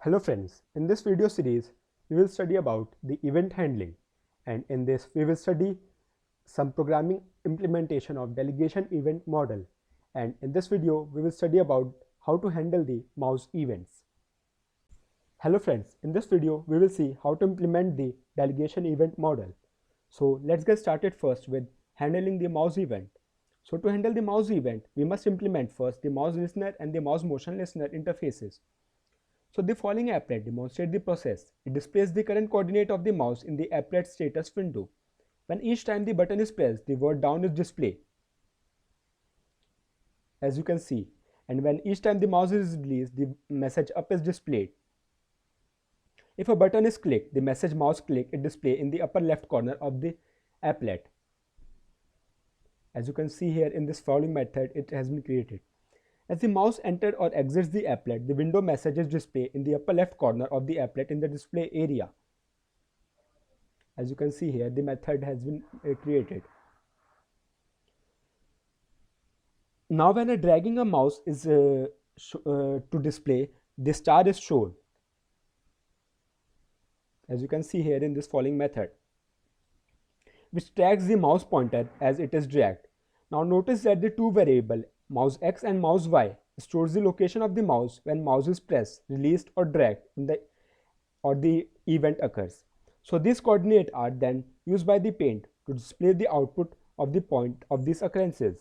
Hello friends, in this video series we will study about the event handling, and in this we will study some programming implementation of delegation event model, and in this video we will study about how to handle the mouse events. Hello friends, in this video we will see how to implement the delegation event model. So let's get started first with handling the mouse event. So to handle the mouse event we must implement first the mouse listener and the mouse motion listener interfaces. So the following applet demonstrates the process. It displays the current coordinate of the mouse in the applet status window. When each time the button is pressed, the word down is displayed, as you can see. And when each time the mouse is released, the message up is displayed. If a button is clicked, the message mouse click is displayed in the upper left corner of the applet. As you can see here in this following method, it has been created. As the mouse enters or exits the applet, the window message is displayed in the upper left corner of the applet in the display area. As you can see here, the method has been created. Now when dragging a mouse is to display, the star is shown. As you can see here in this following method, which tracks the mouse pointer as it is dragged. Now notice that the two variables, mouse X and mouse Y, stores the location of the mouse when mouse is pressed, released or dragged or the event occurs. So these coordinates are then used by the paint to display the output of the point of these occurrences.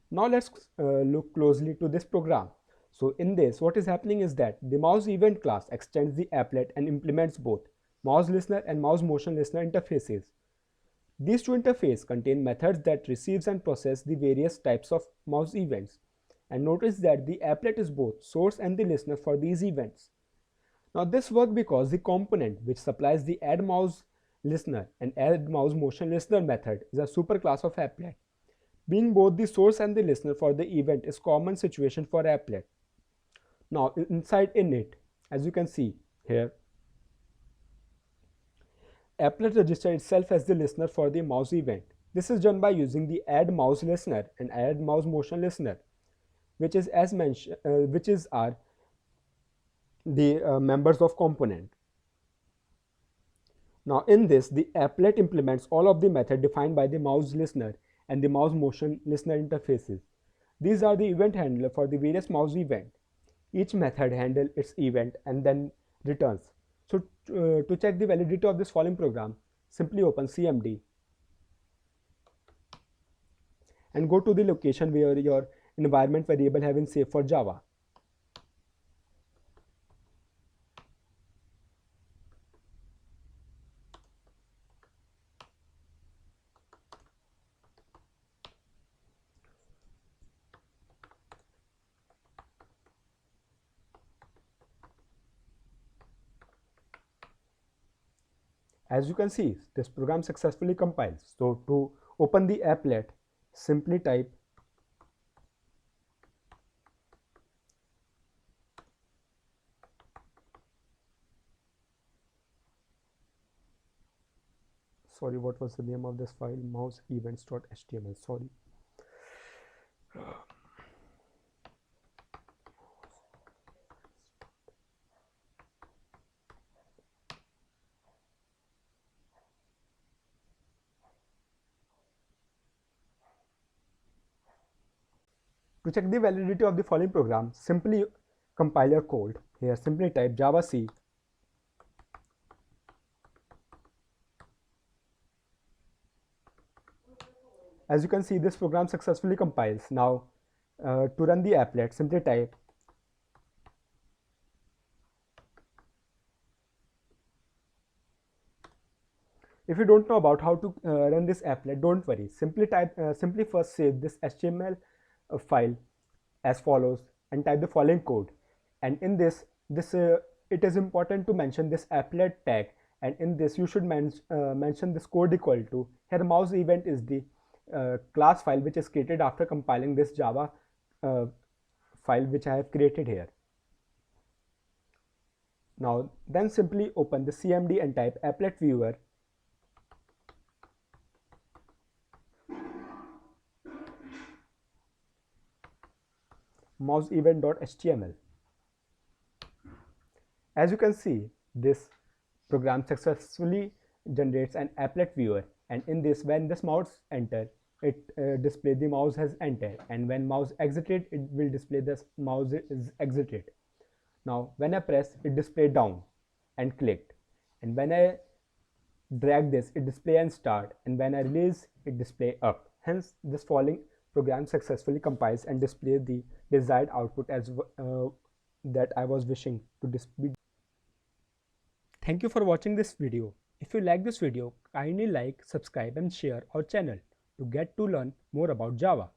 Now let's look closely to this program. So in this, what is happening is that the mouse event class extends the applet and implements both mouse listener and mouse motion listener interfaces. These two interfaces contain methods that receives and process the various types of mouse events. And notice that the applet is both source and the listener for these events. Now this works because the component which supplies the add mouse listener and add mouse motion listener method is a superclass of applet. Being both the source and the listener for the event is common situation for applet. Now inside init, as you can see here, applet registers itself as the listener for the mouse event. This is done by using the add mouse listener and add mouse motion listener, which is as mentioned, are the members of component. Now in this, the applet implements all of the method defined by the mouse listener and the mouse motion listener interfaces. These are the event handler for the various mouse event. Each method handles its event and then returns. So to check the validity of this following program, simply open CMD and go to the location where your environment variable have been saved for Java. As you can see, this program successfully compiles. So to open the applet, simply type sorry, what was the name of this file? Mouse events.html. Sorry. To check the validity of the following program, simply compile your code. Here simply type javac As you can see, this program successfully compiles. Now to run the applet, simply type If you don't know about how to run this applet, don't worry. Simply first save this HTML file as follows and type the following code. And in this it is important to mention this applet tag, and in this you should mention this code equal to. Here mouse event is the class file which is created after compiling this Java file which I have created here. Now then simply open the CMD and type applet viewer. mouseEvent.html. As you can see, this program successfully generates an applet viewer, and in this, when this mouse enter, it display the mouse has entered, and when mouse exited, it will display this mouse is exited. Now when I press, it display down and clicked, and when I drag this, it display and start, and when I release, it display up. Hence this following program successfully compiles and display the desired output as that I was wishing to display. Thank you for watching this video. If you like this video, kindly like, subscribe and share our channel to learn more about Java.